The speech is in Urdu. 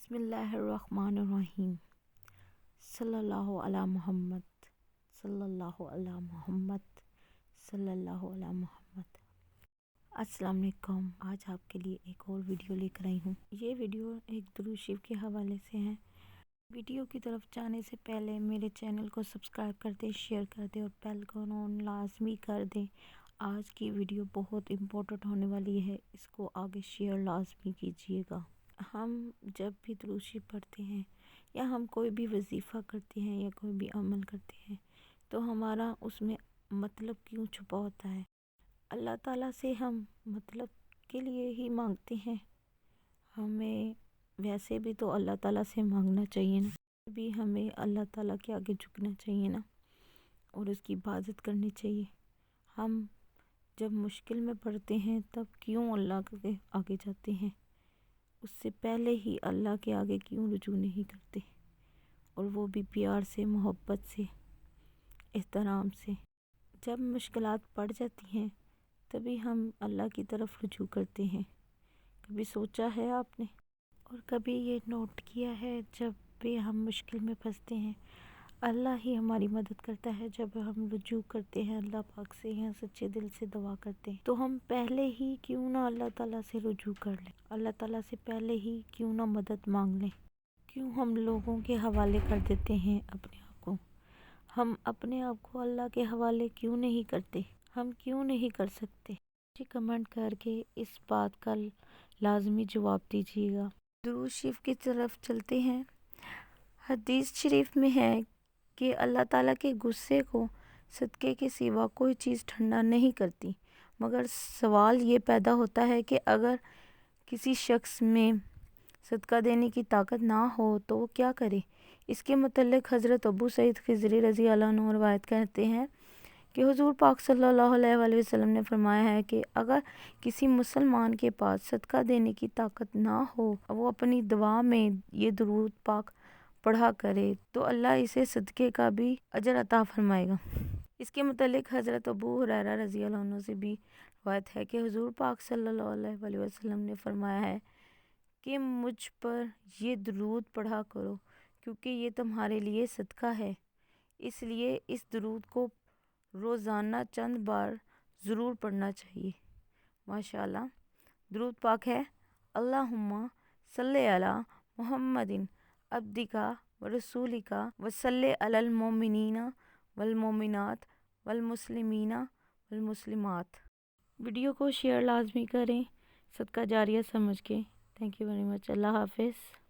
بسم اللہ الرحمن الرحیم صلی اللہ علی محمد صلی اللہ علی محمد صلی اللہ علی محمد۔ السلام علیکم، آج آپ کے لیے ایک اور ویڈیو لے کر آئی ہوں۔ یہ ویڈیو ایک درود شریف کے حوالے سے ہے۔ ویڈیو کی طرف جانے سے پہلے میرے چینل کو سبسکرائب کر دیں، شیئر کر دیں اور بیل کو آن لازمی کر دیں۔ آج کی ویڈیو بہت امپورٹنٹ ہونے والی ہے، اس کو آگے شیئر لازمی کیجیے گا۔ ہم جب بھی درود شریف پڑھتے ہیں یا ہم کوئی بھی وظیفہ کرتے ہیں یا کوئی بھی عمل کرتے ہیں تو ہمارا اس میں مطلب کیوں چھپا ہوتا ہے؟ اللہ تعالیٰ سے ہم مطلب کے لیے ہی مانگتے ہیں۔ ہمیں ویسے بھی تو اللہ تعالیٰ سے مانگنا چاہیے نا، بھی ہمیں اللہ تعالیٰ کے آگے جھکنا چاہیے نا اور اس کی عبادت کرنی چاہیے۔ ہم جب مشکل میں پڑتے ہیں تب کیوں اللہ کے آگے جاتے ہیں؟ اس سے پہلے ہی اللہ کے آگے کیوں رجوع نہیں کرتے؟ اور وہ بھی پیار سے، محبت سے، احترام سے۔ جب مشکلات پڑ جاتی ہیں تبھی ہم اللہ کی طرف رجوع کرتے ہیں۔ کبھی سوچا ہے آپ نے اور کبھی یہ نوٹ کیا ہے، جب بھی ہم مشکل میں پھنستے ہیں اللہ ہی ہماری مدد کرتا ہے۔ جب ہم رجوع کرتے ہیں اللہ پاک سے یا سچے دل سے دعا کرتے ہیں تو ہم پہلے ہی کیوں نہ اللہ تعالیٰ سے رجوع کر لیں، اللہ تعالیٰ سے پہلے ہی کیوں نہ مدد مانگ لیں۔ کیوں ہم لوگوں کے حوالے کر دیتے ہیں اپنے آپ کو؟ ہم اپنے آپ کو اللہ کے حوالے کیوں نہیں کرتے؟ ہم کیوں نہیں کر سکتے؟ کمنٹ کر کے اس بات کا لازمی جواب دیجیے گا۔ درود شریف کی طرف چلتے ہیں۔ حدیث شریف میں ہے کہ اللہ تعالیٰ کے غصے کو صدقے کے سوا کوئی چیز ٹھنڈا نہیں کرتی، مگر سوال یہ پیدا ہوتا ہے کہ اگر کسی شخص میں صدقہ دینے کی طاقت نہ ہو تو وہ کیا کرے؟ اس کے متعلق حضرت ابو سعید خضری رضی اللہ عنہ روایت کرتے ہیں کہ حضور پاک صلی اللہ علیہ وآلہ وسلم نے فرمایا ہے کہ اگر کسی مسلمان کے پاس صدقہ دینے کی طاقت نہ ہو، وہ اپنی دعا میں یہ درود پاک پڑھا کرے تو اللہ اسے صدقے کا بھی اجر عطا فرمائے گا۔ اس کے متعلق حضرت ابو ہریرہ رضی اللہ عنہ سے بھی روایت ہے کہ حضور پاک صلی اللہ علیہ وآلہ وسلم نے فرمایا ہے کہ مجھ پر یہ درود پڑھا کرو کیونکہ یہ تمہارے لیے صدقہ ہے۔ اس لیے اس درود کو روزانہ چند بار ضرور پڑھنا چاہیے۔ ماشاءاللہ، درود پاک ہے: اللہم صلی علی محمد عبدک و رسولک و صلی علی المؤمنین والمؤمنات والمسلمین والمسلمات۔ ویڈیو کو شیئر لازمی کریں، صدقہ جاریہ سمجھ کے۔ Thank you very much. اللہ حافظ۔